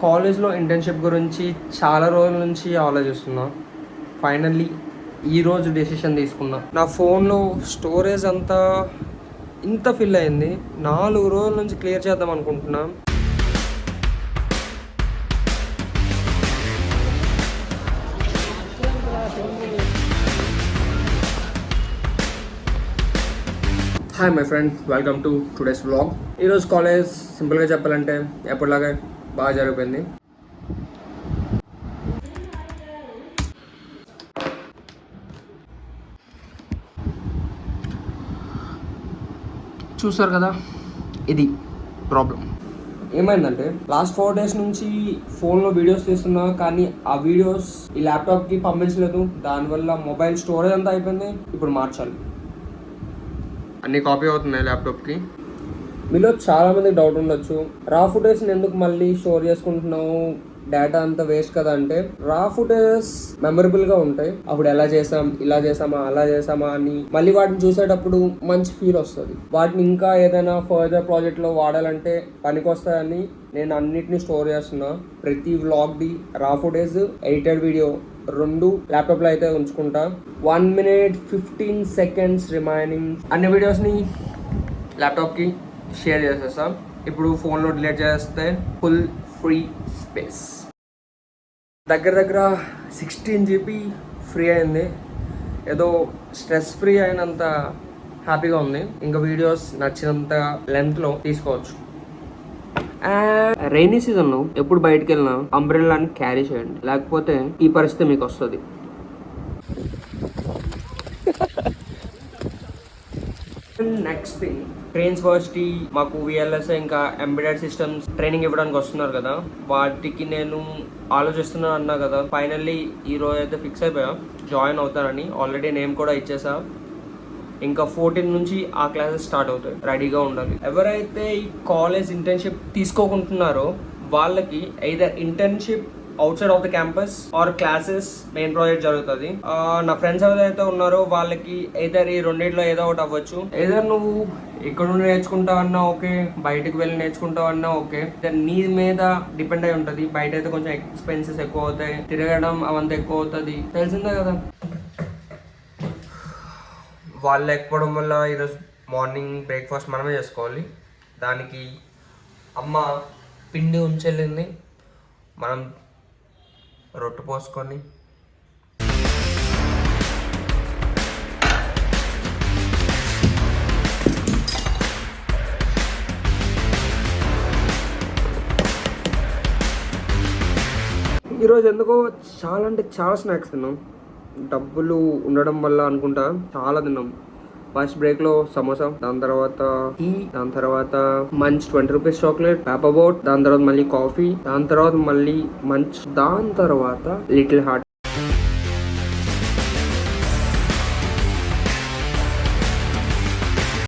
కాలేజ్లో ఇంటర్న్షిప్ గురించి చాలా రోజుల నుంచి ఆలోచిస్తున్నా. ఫైనల్లీ ఈరోజు డెసిషన్ తీసుకున్నా. నా ఫోన్లో స్టోరేజ్ అంతా ఇంత ఫిల్ అయింది. 4 రోజుల నుంచి క్లియర్ చేద్దాం అనుకుంటున్నా. Hi my friend, welcome to today's vlog. ఈరోజు కాలేజ్ సింపుల్గా చెప్పాలంటే ఎప్పటిలాగే బాగా జరిగిపోయింది. చూసారు కదా, ఇది ప్రాబ్లం. ఏమైందంటే లాస్ట్ 4 days నుంచి ఫోన్లో వీడియోస్ తీస్తున్నా, కానీ ఆ వీడియోస్ ఈ ల్యాప్టాప్కి పంపించలేదు. దానివల్ల మొబైల్ స్టోరేజ్ అంతా అయిపోయింది. ఇప్పుడు మార్చాలి. అన్ని కాపీ అవుతున్నాయి ల్యాప్టాప్కి. మీలో చాలామంది డౌట్ ఉండొచ్చు, రా ఫుటేజ్ని ఎందుకు మళ్ళీ స్టోర్ చేసుకుంటున్నావు, డేటా అంతా వేస్ట్ కదా అంటే, రా ఫుటేజెస్ మెమరబుల్గా ఉంటాయి. అప్పుడు ఎలా చేసాం, ఇలా చేసామా, అలా చేసామా అని మళ్ళీ వాటిని చూసేటప్పుడు మంచి ఫీల్ వస్తుంది. వాటిని ఇంకా ఏదైనా ఫర్దర్ ప్రాజెక్ట్లో వాడాలంటే పనికొస్తాయని నేను అన్నిటిని స్టోర్ చేస్తున్నా. ప్రతి వ్లాగ్ది రా ఫుటేజ్, ఎడిటెడ్ వీడియో రెండు ల్యాప్టాప్లో అయితే ఉంచుకుంటా. 1 minute 15 seconds రిమైనింగ్ అన్ని వీడియోస్ని ల్యాప్టాప్కి షేర్ చేసేస్తాం. ఇప్పుడు ఫోన్లో డిలీట్ చేస్తే ఫుల్ ఫ్రీ స్పేస్. దగ్గర 16 GB ఫ్రీ అయింది. ఏదో స్ట్రెస్ ఫ్రీ అయినంత హ్యాపీగా ఉంది. ఇంకా వీడియోస్ నచ్చినంత లెంత్లో తీసుకోవచ్చు. అండ్ రైనీ సీజన్లో ఎప్పుడు బయటకు వెళ్ళినా అంబ్రెల్లాని క్యారీ చేయండి, లేకపోతే ఈ పరిస్థితి మీకు వస్తుంది. నెక్స్ట్ థింగ్, ట్రైన్స్ యూనివర్సిటీ మాకు VLS ఇంకా ఎంబెడెడ్ సిస్టమ్స్ ట్రైనింగ్ ఇవ్వడానికి వస్తున్నారు కదా, వాటికి నేను ఆలోచిస్తున్నాను అన్నా కదా. ఫైనల్లీ ఈ రోజు అయితే ఫిక్స్ అయిపోయా, జాయిన్ అవుతానని. ఆల్రెడీ నేమ్ కూడా ఇచ్చేసా. ఇంకా 14 నుంచి ఆ క్లాసెస్ స్టార్ట్ అవుతాయి. రెడీగా ఉండాలి. ఎవరైతే ఈ కాలేజ్ ఇంటర్న్షిప్ తీసుకోకుంటున్నారో వాళ్ళకి either internship out side of the campus are classes main project జరుగుతుంది. నా ఫ్రెండ్స్ ఎవరైతే ఉన్నారో వాళ్ళకి ఎయిదర్ ఈ రెండిట్లో ఏదో ఒకటి అవ్వచ్చు. ఎయిదర్ నువ్వు ఇక్కడ నుండి నేర్చుకుంటావన్నా ఓకే, బయటకు వెళ్ళి నేర్చుకుంటావన్నా ఓకే. నీ మీద డిపెండ్ అయి ఉంటుంది. బయట అయితే కొంచెం ఎక్స్పెన్సెస్ ఎక్కువ అవుతాయి, తిరగడం అవంతా ఎక్కువ అవుతుంది, తెలిసిందే కదా. వాళ్ళు లేకపోవడం వల్ల ఈరోజు మార్నింగ్ బ్రేక్ఫాస్ట్ మనమే చేసుకోవాలి. దానికి అమ్మ పిండి ఉంచెళ్ళింది, మనం రొట్టె పోసుకొని ఈరోజు ఎందుకో చాలా అంటే చాలా స్నాక్స్ తిన్నాం. డబ్బులు ఉండడం వల్ల అనుకుంటా చాలా తిన్నాం. ఫస్ట్ బ్రేక్ లో సమోసా, దాని తర్వాత టీ, దాని తర్వాత మంచ్ 20 రూపీస్ చాక్లెట్, పేపర్ బోట్, దాని తర్వాత మళ్ళీ కాఫీ, దాని తర్వాత మళ్ళీ మంచ్, దాని తర్వాత లిటిల్ హార్ట్.